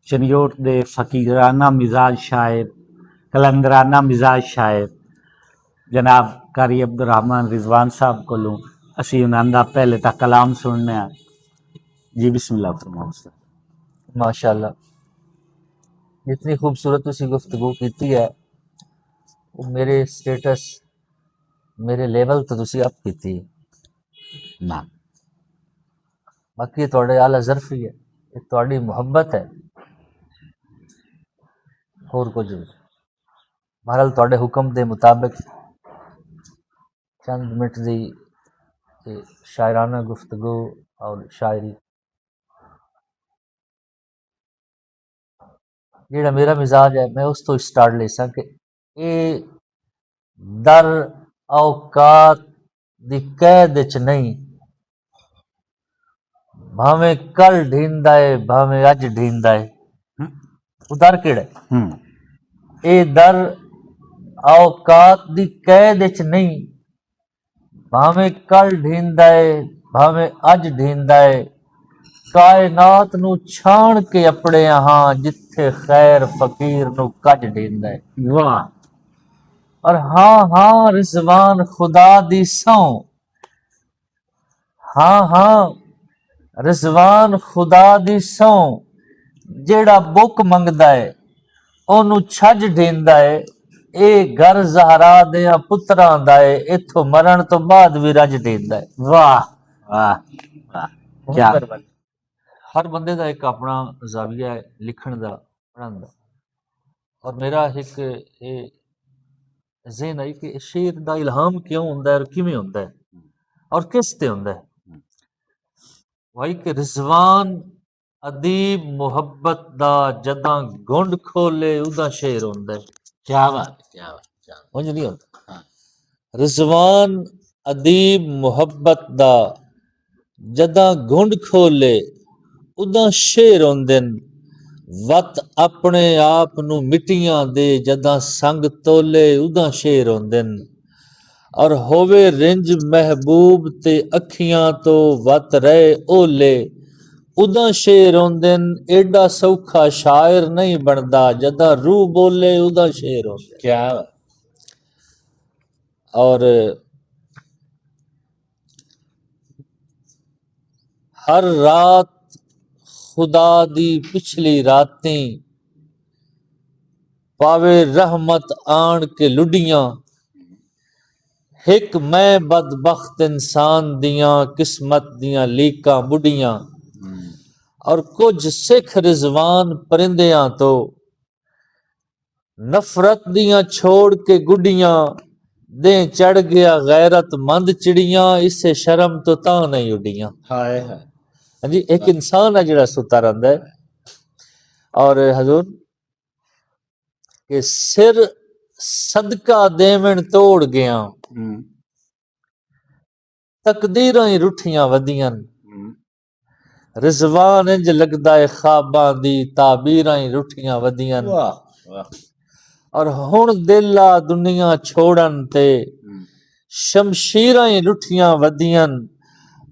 चनियोट दे फकीराना मिजाज शायर, कलंदराना मिजाज शायर जनाब कारी अब्दुर्रहमान रिजवान साहब को असी उन्होंने पहले तक कलाम सुनने हैं। जी बिस्मिल्लाह फरमाओ सर। माशाल्लाह, जितनी खूबसूरत उसी गुफ्तगू की है वो मेरे स्टेटस मेरे लेवल तो तुसी अप की ना बाकी थोड़े आला ज़र्फ ही है, ये थोड़ी मुहब्बत है और कुछ नहीं। बहरहाल थोड़े हुक्म के मुताबिक चंद मिनट की शायराना गुफ्तगू और शायरी जेड़ा मेरा मिजाज है मैं उस तो स्टार्ट ले सा कि ये दर औकात दी कैद च नहीं, भावें कल ढींदा है भावें अज ढींदा है। वो दर केड़ा है? ये दर औकात दी कैद च नहीं, भावें कल ढींदा है भावें अज ढींदा है। कायनात नू छाण के अपने हाँ जिथे खैर फकीर नू कज ढींदा है। वाह। और हाँ हाँ रिजवान खुदा दी सौ, हाँ हाँ रिजवान खुदा दी सौ, जेड़ा बुक मंगदा है ओनू छज ढींदा है। ए घर ज़हरा दियां पुत्रां दा है, इथों मरण तो बाद भी रज ढींदा है। वाह वाह वाह क्या हर बंदे का एक अपना जाविया है लिखण दा पढ़न दा, और मेरा एक ज़हन है कि शेर दा इल्हाम क्यों हुंदा है और किवें हुंदा है और किस ते हुंदा है। भाई कि रिजवान अदीब मुहब्बत दा जदां गुंड खोले उदा शेर हुंदा है। क्या बात क्या बात मुझ नहीं होता रिजवान अदीब मुहब्बत दा जदां गुंड खोले उदा शेर होंदे न। वत अपने आप नू मिट्टियां दे जदां संग तोले उदा शेर होंदे न। और होवे रिंज महबूब ते अखियां तो वत रहे ओले उदा शेर होंदे न। एडा सौखा शायर नहीं बनदा जदां रूह बोले उदा शेर होंदे। क्या और हर रात खुदा दी पिछली रातें पावे रहमत आन के लुडियां। हिक मैं बदबख्त इंसान दियां किस्मत दियां लीकां बुढ़ियां। और कुछ सिख रिजवान परिंदियां तो नफरत दियां छोड़ के गुडियां। दे चढ़ गया गैरत मंद चिड़ियां, इससे शर्म तो ता नहीं उडियां। हाय हाँ जी, एक इंसान है जिहड़ा सुता रहिंदा है और हजूर के सिर सदका देवण तोड़ गया, तकदीरां ही रुठियां वधियां। रिजवान इंज लगदा है ख्वाबां दी ताबीरां ही रुठियां वधियां। और हुण दिल आ दुनिया छोड़न ते शमशीरां ही रुठियां वधियां।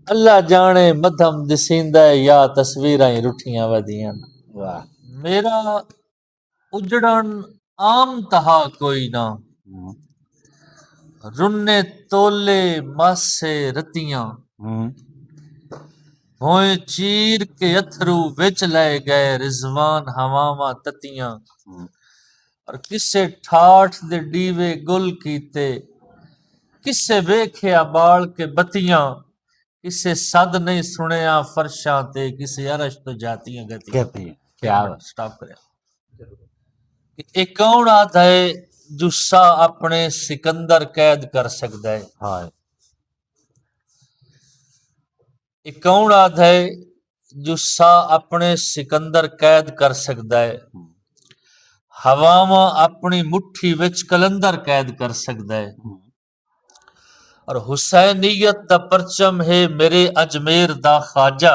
अल्लाह जाने मधम दिसींदा है या तस्वीरां ही रुठियां वधियां। मेरा उजड़न आम तहा कोई ना, रुन्ने तोले मासे रतियां। होए चीर के अथरू विच ले गए रिजवान हवावां ततियां। और किसे ठाठ दे डीवे गुल कीते, किसे वेख्या बाल के बतियां। किसे सद नहीं सुनिया फरशां ते, किसे अरश तो जातियां गतियां। क्या स्टॉप करें। एक कौन आता है जुस्सा अपने सिकंदर कैद कर सकता है। हाय एक कौन आता है जुस्सा अपने सिकंदर कैद कर सकता है। हवावां अपनी मुट्ठी विच कलंदर कैद कर सकता है। और हुसैनियत दा परचम है मेरे अजमेर दा ख्वाजा,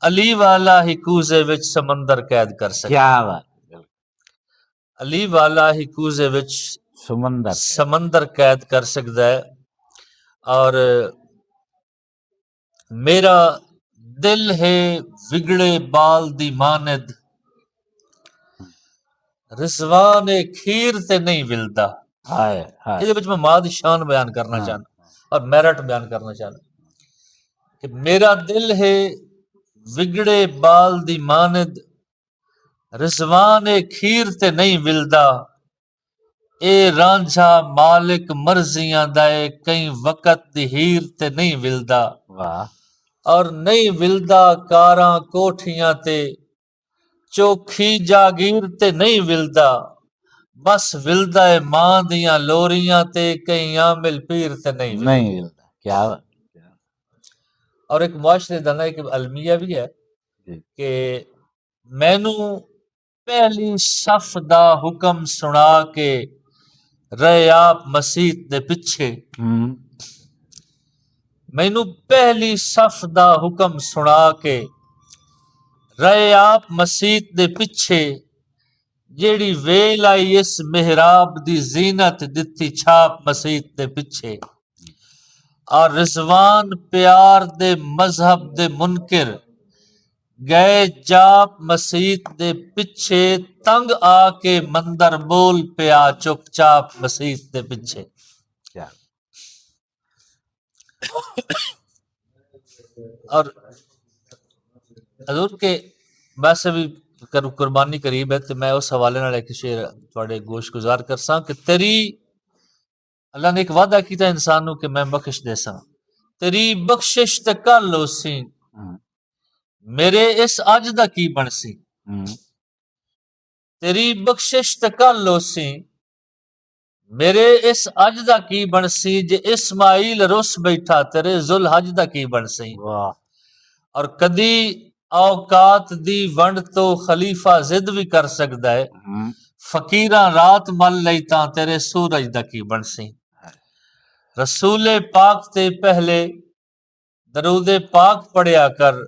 अली वाला ही कूजे विच समंदर कैद कर सकता। क्या बात। अली वाला ही कूजे विच समंदर कैद कर सकता है। और मेरा दिल है बिगड़े बाल दी मानद, रिजवान ए खीर ते नहीं मिलदा। हाय हाय ਇਹਦੇ ਵਿੱਚ ਮੈਂ ਮਾਂ ਦੀ ਸ਼ਾਨ ਬਿਆਨ ਕਰਨਾ ਚਾਹਨਾ और मेरिट बयान करना चाहना कि मेरा दिल है विगड़े बाल दी मानद, रिजवान ए खीर ते नहीं मिलदा। ए रांझा मालिक मर्जियां दाए, कई वक्त दी हीर ते नहीं मिलदा। वाह और नहीं मिलदा कारां कोठियां ते, चोखी जागीर ते नहीं मिलदा। बस मिलदा है मां दियां लोरियां ते, कई आमिल पीर ते नहीं मिलदा। नहीं मिलता क्या और एक मुआशरे दा ना एक अलमिया भी है जी। कि मैनू पहली सफ दा हुक्म सुना के रहे आप मसीत दे पिछे। मैनू पहली सफ दा हुक्म सुना के रहे आप मसीत दे पिछे। जेड़ी वेल आई इस मेहराब दी जीनत दिती छाप मसीत दे पिछे। और रिजवान प्यार दे मजहब दे मुनकिर गए जाप मसीत दे पिछे। तंग आके मंदर बोल पिया चुपचाप मसीत दे पिछे। क्या और हजूर के वैसे भी कुर्बानी करीब है तो मैं उस हवाले नाल एक शेर थोड़े गोश गुजार करसा कि तेरी अल्लाह ने एक वादा किया इंसान नू कि मैं बख्श देसा। तेरी बख्शिश ते कल होसी, मेरे इस अज दा की बनसी। तेरी बख्शिश ते कल होसी, मेरे इस अज दा की बनसी। जे इस्माइल रुस बैठा तेरे जुल हज दा की बनसी। वाह और कदी औकात दी वंड तो खलीफा जिद भी कर सकदा है। फकीरां रात मल लई तां तेरे सूरज दा की बनसी। रसूले पाक ते पहले दरूदे पाक पढ़िया कर,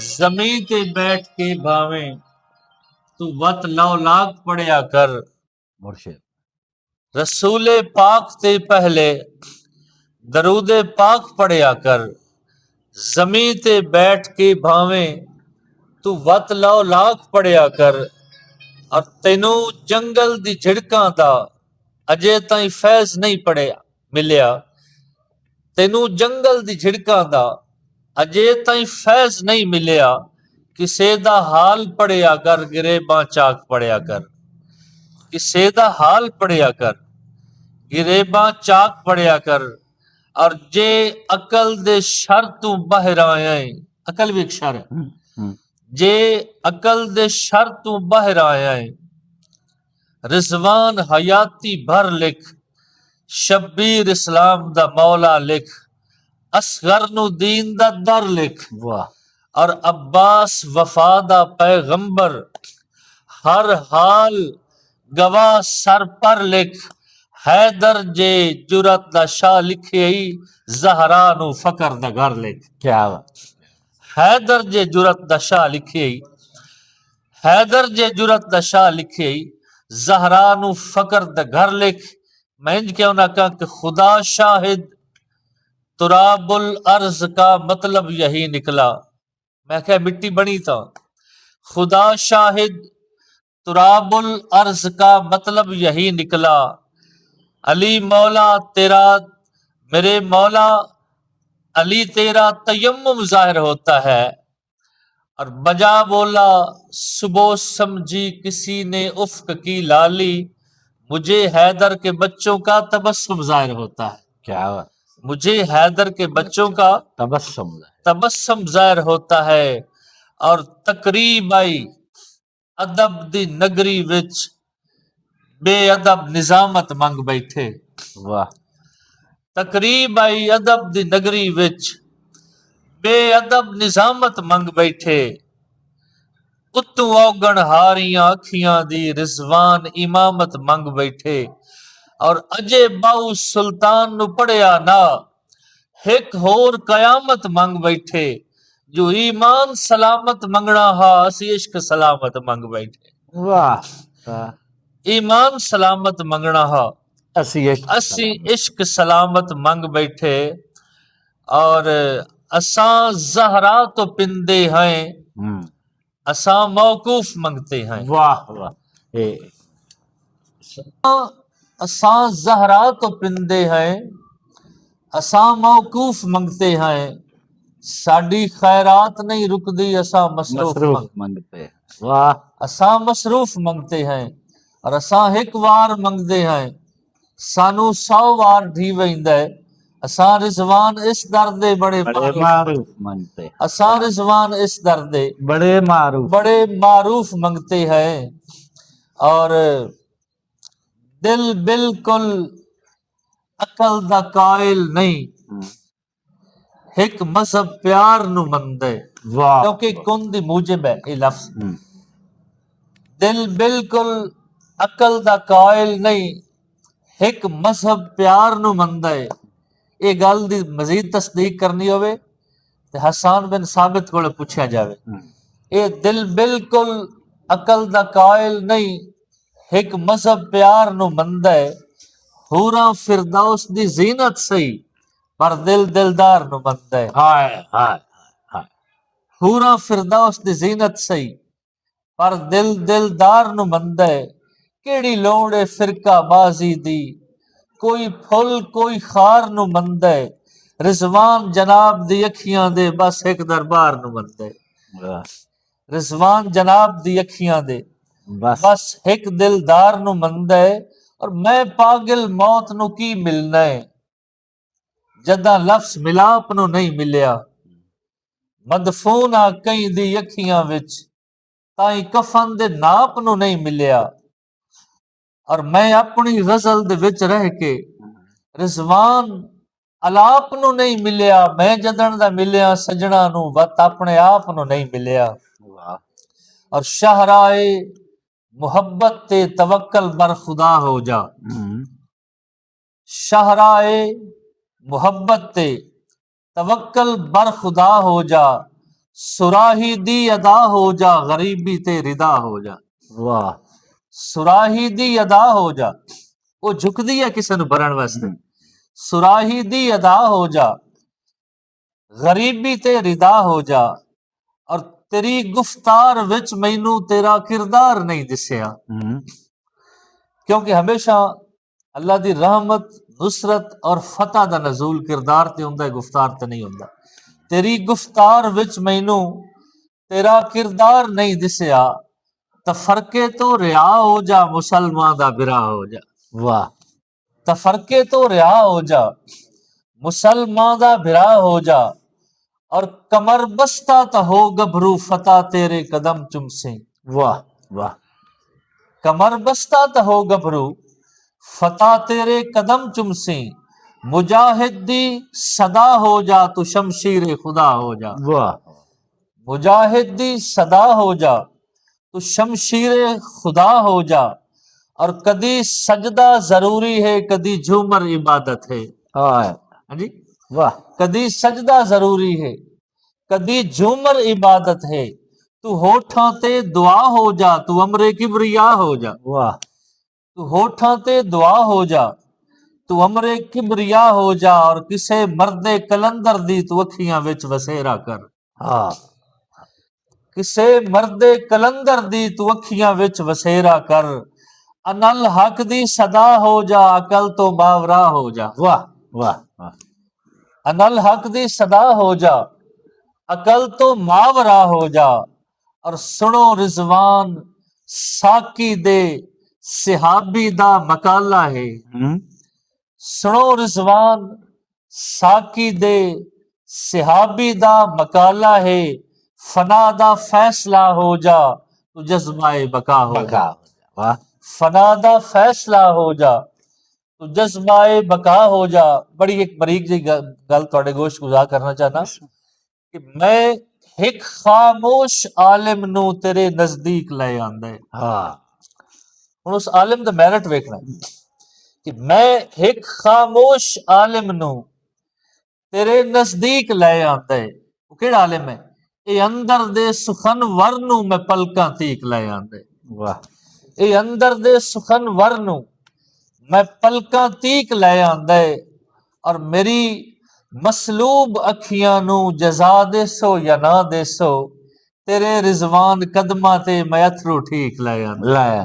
जमीन ते बैठ के भावे तू वत लौ लाग पढ़िया कर। मुर्शिद रसूले पाक ते पहले दरूदे पाक पढ़िया कर, जमीन ते बैठ के भावे तू वत लौ लाग पढ़िया कर। और तेनू जंगल दी झिड़कां दा अजे ताई फैज नहीं पढ़िया मिलिया। तेनू जंगल दी झिड़कां दा अजे ताई फैज नहीं मिलिया। किसे दा हाल पढ़िया कर, गिरेबां चाक पढ़िया कर। किसे दा हाल पढ़िया कर, गिरेबां चाक पढ़िया कर। और जे अकल दे शर तू बाहर आया है, अकल भी एक शर है। जे अकल दे शर तू बाहर आया है, रिजवान हयाती भर लिख। शब्बीर इस्लाम दा मौला लिख, असगर नु दीन दा दर लिख। वाह और अब्बास वफा दा पैगंबर, हर हाल गवाह सर पर लिख। हैदर जे जुरत दा शाह लिखे, जहरा नु फकर दा घर लिख। क्या हैदर जे जुरत दा शाह लिखे, हैदर जे जुरत दा शाह लिखे। जहरा नु फकर दा घर लिख। मैं इंज क्यों ना कहा कि खुदा शाहिद तुराबुल अर्ज का मतलब यही निकला। मैं क्या मिट्टी बनी था। खुदा शाहिद तुराबुल अर्ज का मतलब यही निकला। अली मौला तेरा, मेरे मौला अली तेरा तयम्मुम जाहिर होता है। और बजा बोला सुबह समझी किसी ने उफ्क की लाली। मुझे हैदर के बच्चों का तबस्सुम जाहिर होता है। क्या मुझे हैदर के बच्चों का तबस्सुम जाहिर होता है। और तकरीब आई अदब दी नगरी विच, बेअदब निजामत मंग बैठे। वाह तकरीब आई अदब दी नगरी विच, बेअदब निजामत मंग बैठे। उत्तू औगण हारियां अखियां दी, रिजवान इमामत मंग बैठे। और अजे बाऊ सुल्तान नु पढ़िया ना, एक होर कयामत मंग बैठे। जो ईमान सलामत मंगना हा, असी इश्क सलामत मंग बैठे। वाह ईमान सलामत मंगना हा, असी इश्क सलामत मंग बैठे। और असां जहरा तो पिंदे हैं, असां मौकूफ मंगते हैं। वाह वाह ਇਹ असां जहरा तो पिंदे हैं, असां मौकूफ मंगते हैं, साडी खैरात नहीं रुकदी, असां मसरूफ मसरूफ मंगते हैं। वाह असां मसरूफ मंगते हैं और असां हिक वार मंगते हैं, सानू 100 वार ढी वेंदा है। असां रिजवान इस दर दे बड़े बड़े मारूफ, मारूफ मंगते हैं। असां रिजवान इस दर दे बड़े मारूफ बड़े मारूफ मंगते हैं। और दिल बिल्कुल अकल दा कायल नहीं, एक मजहब प्यार नु मंदे। वाह क्योंकि कुन दी मूजिब है ये लफ्ज। दिल बिल्कुल अकल दा कायल नहीं, एक मजहब प्यार नु मंदे। ये गल दी मजीद तस्दीक करनी होवे ते हसन बिन साबित कोले पूछा जावे। ये दिल बिल्कुल अकल दा कायल नहीं, एक मजहब प्यार नु मंदे। हूरा फिरदौस दी जीनत सही, पर दिल दिलदार नु मंदे। हाय हाय हाय हूरा फिरदौस दी जीनत सही, पर दिल दिलदार नु मंदे। केड़ी लोड़ है फिरका बाजी दी, कोई फुल कोई खार नु मंदे। रिजवान जनाब दी अखियां दे बस एक दरबार नु मंदे। वाह, रिजवान जनाब दी अखियां दे बस बस एक दिलदार नु मंदा है। और मैं पागल मौत नु की मिलना है, जदा लफ्ज मिलाप नु नहीं मिलिया। मदफून आ कई दी अखियां विच, ताई कफन दे नाप नु नहीं मिलिया। और मैं अपनी गजल दे विच रह के रिजवान अलाप नु नहीं मिलिया। मैं जदन दा मिलिया सजना नु, वत अपने आप नु नहीं मिलिया। वाह और शाहराए मोहब्बत ते तवक्कल बर खुदा हो जा। शाहराए मोहब्बत ते तवक्कल बर खुदा हो जा, सुराही दी अदा हो जा, गरीबी ते रिदा हो जा। वाह सुराही दी अदा हो जा, वो झुकदी है किसी नूं भरण वास्ते। सुराही दी अदा हो जा, गरीबी ते रिदा हो जा। और तेरी गुफ्तार विच मैनू तेरा किरदार नहीं दिसिया। क्योंकि हमेशा अल्लाह दी रहमत, नुसरत और फतह दा नजूल किरदार ते हुंदा है, गुफ्तार ते नहीं हुंदा। तेरी गुफ्तार विच मैनू तेरा किरदार नहीं दिसिया, तफरके तो रिया हो जा, मुसलमान दा बिरा हो जा। वाह तफरके तो रिया हो जा, मुसलमान दा बिरा हो जा। और कमर बस्ता तो हो गभरू, फतह तेरे कदम चुमसे। वाह वाह कमर बस्ता तो हो गभरू, फतह तेरे कदम चुमसे। मुजाहिद दी सदा हो जा, तू शमशीर खुदा हो जा। वाह मुजाहिद दी सदा हो जा, तू शमशीर खुदा हो जा। और कदी सजदा जरूरी है, कदी झूमर इबादत है। हाय हाँ जी, वाह कदी सजदा जरूरी है, कदी झूमर इबादत है। तू होठां ते दुआ हो जा, तू अमरे किबरिया हो जा। वाह तू होठां ते दुआ हो जा, तू अमरे किबरिया हो जा। और किसे मर्दे कलंदर दी तू अखियां विच वसेरा कर। हाँ किसे मर्दे कलंदर दी तू अखियां विच वसेरा कर। अनल हक दी सदा हो जा, अकल तो बावरा हो जा। वाह वाह वाह अनल हक दी सदा हो जा, अकल तो मावरा हो जा। और सुनो रिजवान साकी दे सिहाबी दा मकाला है। सुनो रिजवान साकी दे सिहाबी दा मकाला है। फना दा फैसला हो जा, तू जज्बाए बका हो जा। वाह फना दा फैसला हो जा, तू जज्बाए बका हो जा। बड़ी एक बरीक जी गल तुहाडे गोश गुजार करना चाहना कि मैं एक खामोश आलिम नू तेरे नजदीक ले आंदा है। हाँ हुण उस आलिम दा मेरिट वेखना कि मैं एक खामोश आलिम नू तेरे नजदीक ले आंदा है। वो केड़ा आलिम है? ये अंदर दे सुखनवर नू मैं पलकां तीक ले आंदा है। वाह ये अंदर दे सुखनवर नू मैं पलकां तीक ले आंदा है। और मेरी मसलूब अखियां नू जजा देसो या ना देसो, तेरे रिजवान कदमां ते मैं अथरू ठीक ले आंदा। लाया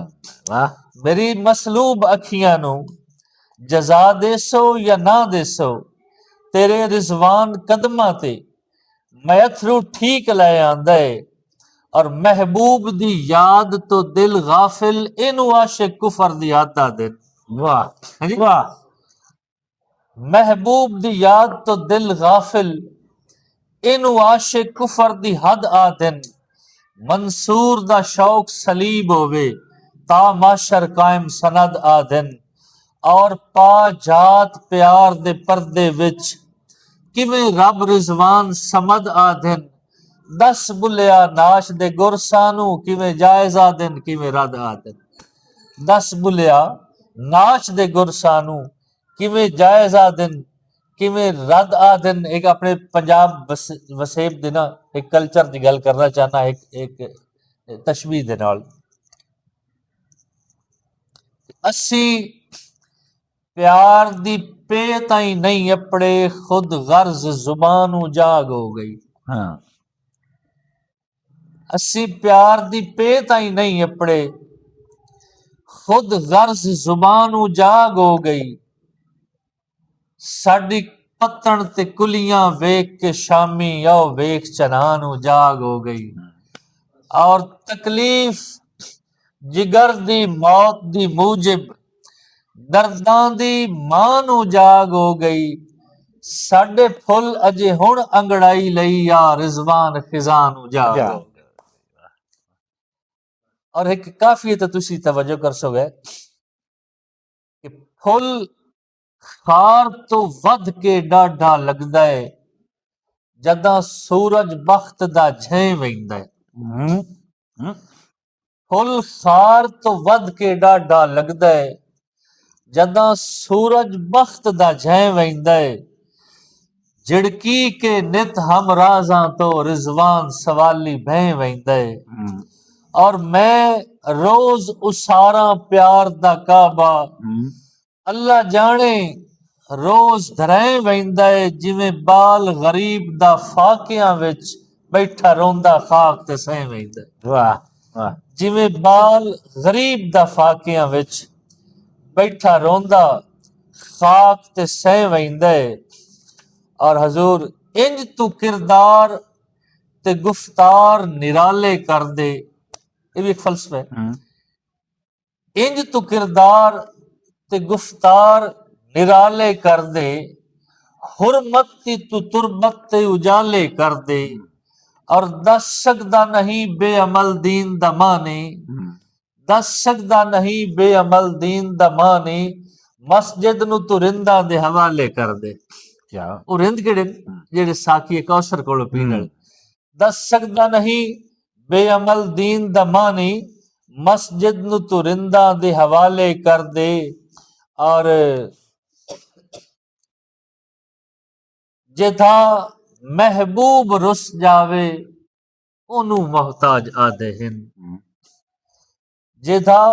वाह मेरी मसलूब अखियां नू जजा देसो या ना देसो, तेरे रिजवान कदमां ते मैं अथरू ठीक ले आंदा है। और महबूब दी याद तो दिल गाफिल, इनू आशिक कुफर दी आदा दिन। वाह हाँ जी? वाह महबूब दी याद तो दिल गाफिल, इनू आशिक कुफर दी हद आ दिन। मंसूर दा शौक सलीब होवे, ता माशर कायम सनद आ दिन। और पा जात प्यार दे पर्दे विच, किवें रब रिजवान समद आ दिन। दस बुलिया नाश दे गुरसानू, किवें जायज आ दिन किवें रद आ दिन। दस बुलिया नाच दे गुरसानू, किवें जायज आ दिन किवें रद आ दिन। एक अपने पंजाब वसेब दे ना एक कल्चर दी गल करना चाहना, एक तशबीह दे नाल। अस्सी प्यार दी पे ताई नहीं अपड़े, खुद गर्ज जुबानू जाग हो गई। हाँ अस्सी प्यार दी पे ताई नहीं अपड़े, खुद गर्ज जुबानू जाग हो गई। साडी पत्तन ते कुलियां वेख के शामी आओ वेख चनानू जाग हो गई। और तकलीफ जिगर दी मौत दी मूजिब, दर्दां दी मां नू जाग हो गई। साडे फुल अजे हुण अंगड़ाई लई, या रिजवान खिजां नू जाग जा हो गई। और एक काफी तो तुसी तवज्जो कर सोगे कि फुल खार तो वध के डाढ़ा लगदा है, जदां सूरज बख्त दा झें वैंदा है। हम्म, हम्म, फुल खार तो वध के डाढ़ा लगदा है, जदां सूरज बख्त दा झें वैंदा है। झिड़की के नित हम राजां तो रिजवान सवाली भैं वैंदा है। हम्म, और मैं रोज उसारा प्यार दा काबा, हम्म, अल्लाह जाने रोज धरें वैंदा है। जिवें बाल गरीब दा फाकियां विच बैठा रोंदा खाक ते सह वैंदा है। वाह वाह जिवें बाल गरीब दा फाकियां विच बैठा रोंदा खाक ते सह वैंदा है। और हजूर इंज तू किरदार ते गुफ्तार निराले कर दे, ये भी एक फलसफा है। हम्म, इंज तू किरदार ते गुफ्तार निराले कर दे, हुरमत दी तू तुरबत ते उजाले कर दे। और दस सकदा नहीं बेअमल दीन दा माने, हम्म, दस सकदा नहीं बेअमल दीन दा माने। मस्जिद नू तू रिंदा दे हवाले कर दे। क्या ਉਹ ਰਿੰਦ ਕਿਹੜੇ ਜਿਹੜੇ ਸਾਕੀ ਕੌਸਰ ਕੋਲੋਂ ਪੀਣ ਵਾਲੇ। ਦੱਸ ਸਕਦਾ ਨਹੀਂ ਬੇਅਮਲ ਦੀਨ ਦਾ ਮਾਨੀ, ਮਸਜਿਦ ਨੂੰ ਤੂੰ ਰਿੰਦਾਂ ਦੇ ਹਵਾਲੇ ਕਰ ਦੇ। ਔਰ ਜਿਥਾ ਮਹਿਬੂਬ ਰੁੱਸ ਜਾਵੇ, ਉਹਨੂੰ ਮੁਹਤਾਜ ਆਦੇ ਹਨ। ਜਿਥਾ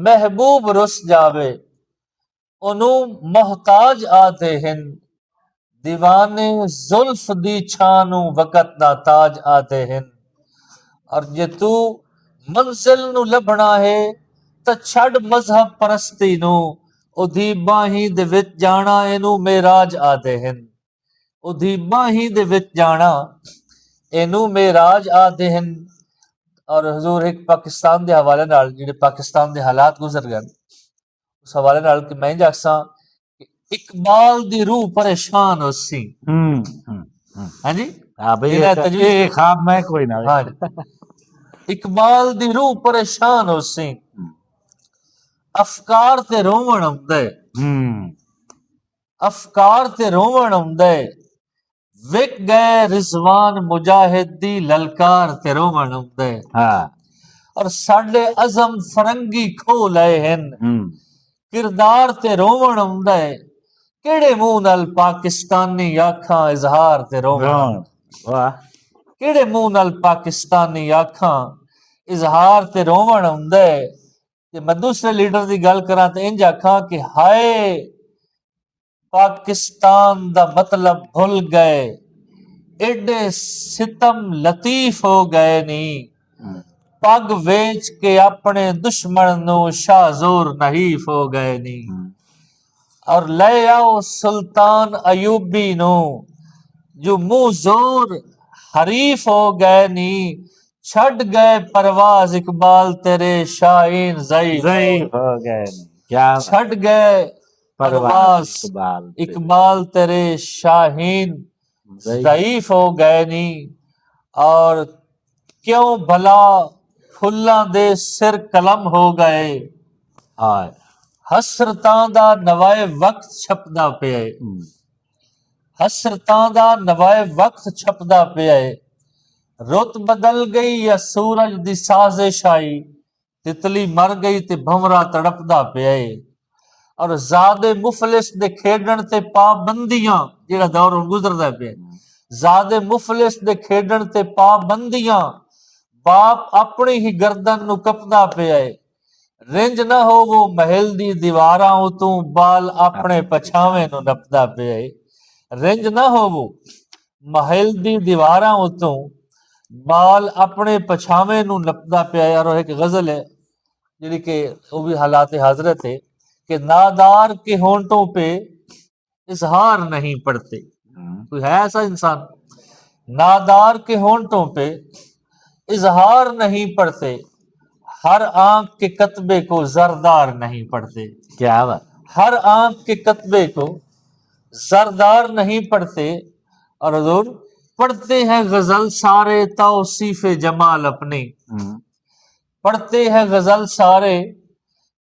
ਮਹਿਬੂਬ ਰੁੱਸ ਜਾਵੇ, ਉਹਨੂੰ ਮੁਹਤਾਜ ਆਦੇ ਹਨ। दीवाने जुल्फ दी छानू वकत दा ताज आते हैं। और जे तू मंजिल नू लभना है तो छड़ मजहब परस्ती नू, उदी बाही दे विच जाना एनू मेराज आते हैं। उदी बाही दे विच जाना एनू मेराज आते हैं। और हजूर एक पाकिस्तान दे हवाले नाल जिहड़े पाकिस्तान दे हालात गुजर गए, उस हवाले नाल कि मैं जाखसां इकबाल दी रूह परेशान हो सी। हाँ जी हाँ भाई इन्हें ये तजवीज ख्वाब में कोई ना हाँ जी इकबाल दी रूह परेशान हो सी। अफकार ते रोवण आउंदा है, अफकार ते रोवण आउंदा है। विक गए रिजवान मुजाहिद दी ललकार ते रोवण आउंदा है। हाँ और साडे अज़म फरंगी खो लए हन, किरदार ते रोवण आउंदा है। केड़े मुंह नाल पाकिस्तानी आखां इजहार ते रोवण, वाह केड़े मुंह नाल पाकिस्तानी आखां इजहार ते रोवण आउंदा है। ते मैं दूसरे लीडर दी गल करां ते इंज आखां कि हाय पाकिस्तान दा मतलब भुल गए, एडे सितम लतीफ हो गए नी पग वेच के अपने दुश्मन नो शाजोर नहीफ हो गए नी और ले आओ सुल्तान अयूबी नो जो मुंह जोर हरीफ हो गए नी छड़ गए परवाज इकबाल तेरे शाहीन ज़ईफ ज़ईफ हो गए। क्या छड़ गए परवाज़ परवाज इकबाल तेरे शाहीन ज़ईफ हो गए नी और क्यों भला फुल्लां दे सिर कलम हो गए हाय हसरतां दा नवाए वक्त छपदा पिया हसरतां दा नवाए वक्त छपदा पिया रुत बदल गई या सूरज दी साजिश आई तितली मर गई ते भंवरा तड़पदा पिया और ज़ादे मुफलिस दे खेडण ते पाबंदियां जेड़ा दौर हुण गुजरदा पिया ज़ादे मुफलिस दे खेडण ते पाबंदियां बाप अपनी ही गर्दन नु कपदा पिया रिंज ना हो वो महल दी दीवारां उतों बाल अपने पछावे नु नपदा पिया रिंज ना हो वो महल दी दीवारां उतों बाल अपने पछावे नु नपदा पिया और एक गजल है जिहड़ी कि वो भी हालात हजरत है कि नादार के होंठों पे इजहार नहीं पड़ते कोई है ऐसा इंसान नादार के होंठों पे इजहार नहीं पड़ते हर आंख के कतबे को जरदार नहीं पड़ते क्या बात हर आंख के कतबे को जरदार नहीं पड़ते और हुजूर पढ़ते हैं गजल सारे तौसीफ जमाल अपनी पढ़ते हैं गजल सारे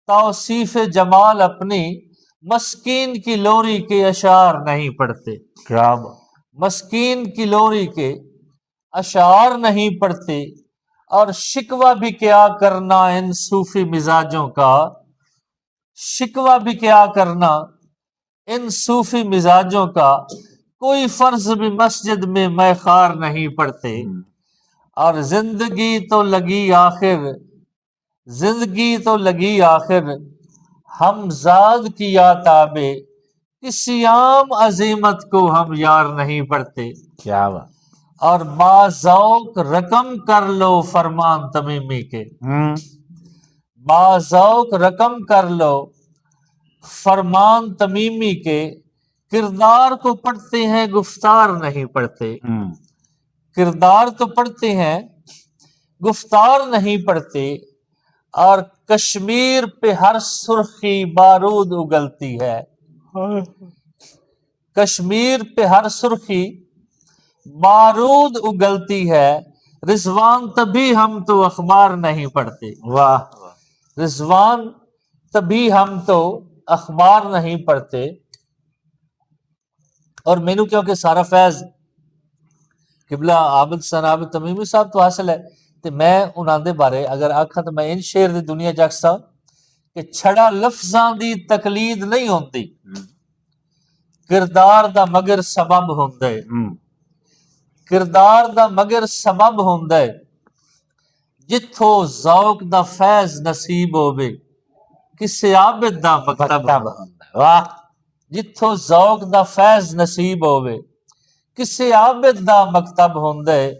तौसीफ जमाल अपनी मस्कीन की लोरी के अशार नहीं पढ़ते क्या बात मस्कीन की लोरी के अशार नहीं पढ़ते और शिकवा भी क्या करना इन सूफी मिजाजों का शिकवा भी क्या करना इन सूफी मिजाजों का कोई फर्ज भी मस्जिद में मैखार नहीं पढ़ते और जिंदगी तो लगी आखिर हम जाद की याताबे किसी आम अजीमत को हम यार नहीं पढ़ते क्या बात और बाज़ौक रकम कर लो फरमान तमीमी के बाज़ौक रकम कर लो फरमान तमीमी के किरदार को पढ़ते हैं गुफ्तार नहीं पढ़ते किरदार तो पढ़ते हैं गुफ्तार नहीं पढ़ते और कश्मीर पे हर सुर्खी बारूद उगलती है कश्मीर पे हर सुर्खी बारूद उगलती है रिजवान तभी हम तो अखबार नहीं पढ़ते वाह रिजवान तभी हम तो अखबार नहीं पढ़ते और मैनू क्योंकि सारा फैज किबला आबिद सन आबिद तमीमी साहब तो हासिल है ते मैं उन्हां दे बारे अगर आखा तो मैं इन शेर दी दुनिया च आखसा कि छड़ा लफ्जां दी तकलीद नहीं होंदी किरदार दा मगर सबब हुंदा है किरदार दा मगर सबब हुंदा है जिथों ज़ौक दा फैज नसीब होवे किसे आबिद दा मकतब वाह जिथों ज़ौक दा फैज नसीब होवे किसे आबिद दा मकतब हुंदा है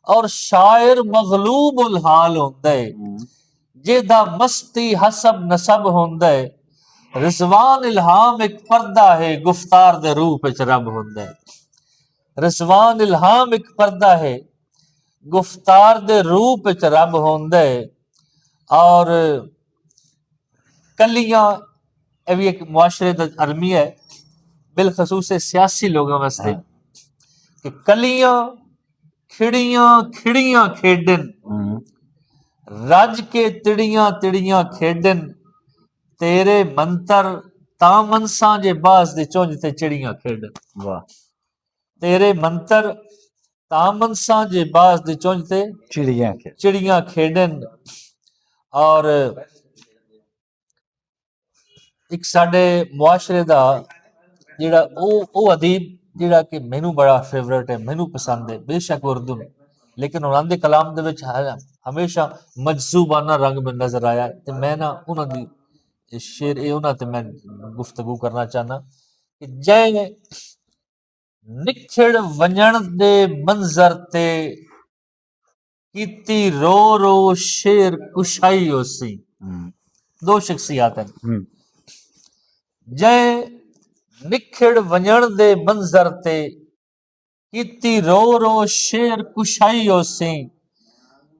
और शायर मगलूब उल हाल हुंदा है जेदा मस्ती हसब नसब हुंदा है रिजवान इल्हाम एक पर्दा है गुफ्तार दे रूप विच रब हुंदा है रिजवान इल्हाम एक पर्दा है गुफ्तार दे रूप विच रब हुंदा है और कलियां ये भी एक मुआशरे दा अलमी है बिलखसूस सियासी लोगों वास्ते कि कलियां खिड़ियां खिड़ियां खेडन रज के तिड़ियां तिड़ियां खेडन तेरे मंतर तां मनसा जे बाज दे चुंझ ते चिड़ियां खेडन वाह तेरे मंतर तां मनसा जे बाज दे चुंझ ते चिड़ियां खेडन और एक साडे मुआशरे दा जेड़ा ओ अदीब जेड़ा कि मैनू बड़ा फेवरेट है मैनू पसंद है बेशक उर्दू लेकिन उन्हां दे कलाम दे विच हमेशा मजसूबाना रंग में नजर आया ते मैं ना उन्हां दी शेर उन्हां ते मैं गुफ्तगू करना चाहना कि जय ਨਿਖੜ ਵੰਜਣ ਦੇ ਮੰਜ਼ਰ ਤੇ ਕੀਤੀ ਰੋ ਰੋ ਸ਼ੇਰ ਕੁਸ਼ਾਈ ਹੋਸੀ। ਦੋ ਸ਼ਖਸੀਅਤ ਹਨ। ਜੈ ਨਿਖੜ ਵੰਜਣ ਦੇ ਮੰਜ਼ਰ ਤੇ ਕੀਤੀ ਰੋ ਰੋ ਸ਼ੇਰ ਕੁਸ਼ਾਈ ਹੋਸੀ।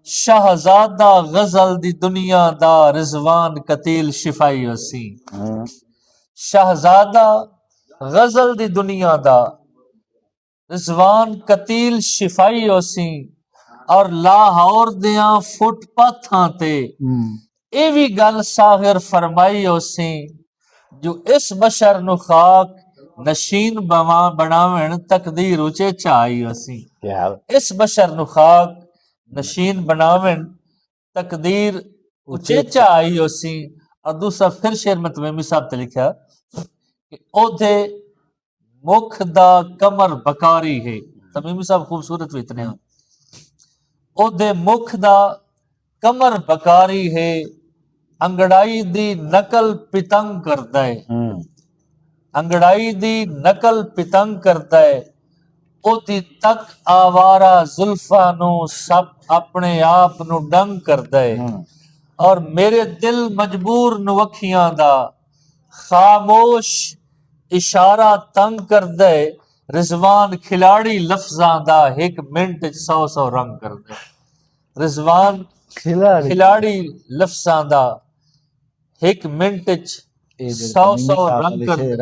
ਸ਼ahzada ਗਜ਼ਲ ਦੀ ਦੁਨੀਆ ਦਾ ਰਿਜ਼ਵਾਨ ਕਤੀਲ ਸ਼ਿਫਾਈ ਹੋਸੀ। ਸ਼ahzada ਗਜ਼ਲ ਦੀ ਦੁਨੀਆ ਦਾ ਰਿਜ਼ਵਾਨ ਕਤੀਲ ਸ਼ਿਫਾਈ ਹੋਸੀ। ਔਰ ਲਾਹੌਰ ਦਿਆਂ ਫੁੱਟਪਾਥਾਂ ਤੇ ਇਹ ਵੀ ਗੱਲ ਸਾਗਰ ਫਰਮਾਈ ਹੋਸੀ। ਜੋ ਇਸ ਬਸ਼ਰ ਨੂੰ ਖਾਕ ਨਸ਼ੀਨ ਬਣਾਵਣ ਤਕਦੀਰ ਉਚੇ ਚਾਈ ਹੋਸੀ। ਇਸ ਬਸ਼ਰ ਨੂੰ ਖਾਕ ਨਸ਼ੀਨ ਬਣਾਵਣ ਤਕਦੀਰ ਉਚੇ ਚਾਈ ਹੋਸੀ। और दूसरा फिर शेर में तमीमी साहब ने लिखा कि ओधे मुख दा कमर बकारी है। तमीमी साहब खूबसूरत भी इतने हैं। ओधे मुख दा कमर बकारी है अंगड़ाई दी नकल पितंग करता है। अंगड़ाई दी नकल पितंग करता है। ओदी तक आवारा जुल्फा नू सब अपने आप नू डंग करता है। और मेरे दिल मजबूर नवखियां दा खामोश इशारा तंग कर दे। रिजवान खिलाड़ी लफ्जां दा एक मिनट 100 रंग कर दे। रिजवान खिलाड़ी लफ्जां दा एक मिनट 100 रंग कर दे।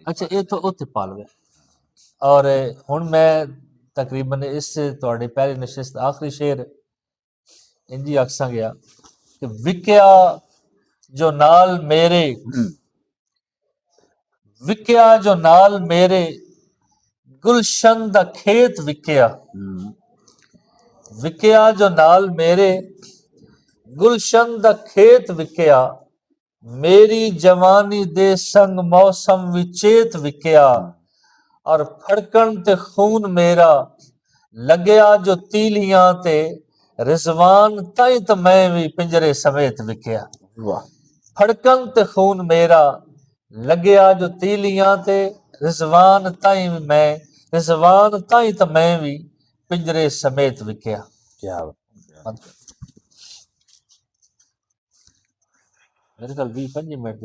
अच्छा ये तो उत्ते पा लवे। और हुण मैं तकरीबन इस तुहाडी पहली नशिस्त आखिरी शेर इंजी आखसा गया कि विक्या जो नाल मेरे विक्या जो नाल मेरे गुलशन दा खेत विक्या। विक्या जो नाल मेरे गुलशन दा खेत विक्या। मेरी जवानी दे संग मौसम विचेत विक्या। और फड़कन ते खून मेरा लगया जो तीलियां ते रिजवान ताई तो मैं भी पिंजरे समेत विक्या। फड़कन ते खून मेरा लगया जो तीलियां ते रिजवान ताई मैं रिजवान ताई तो मैं भी पिंजरे समेत विक्या। मेरे ख्याल 20-25 मिनट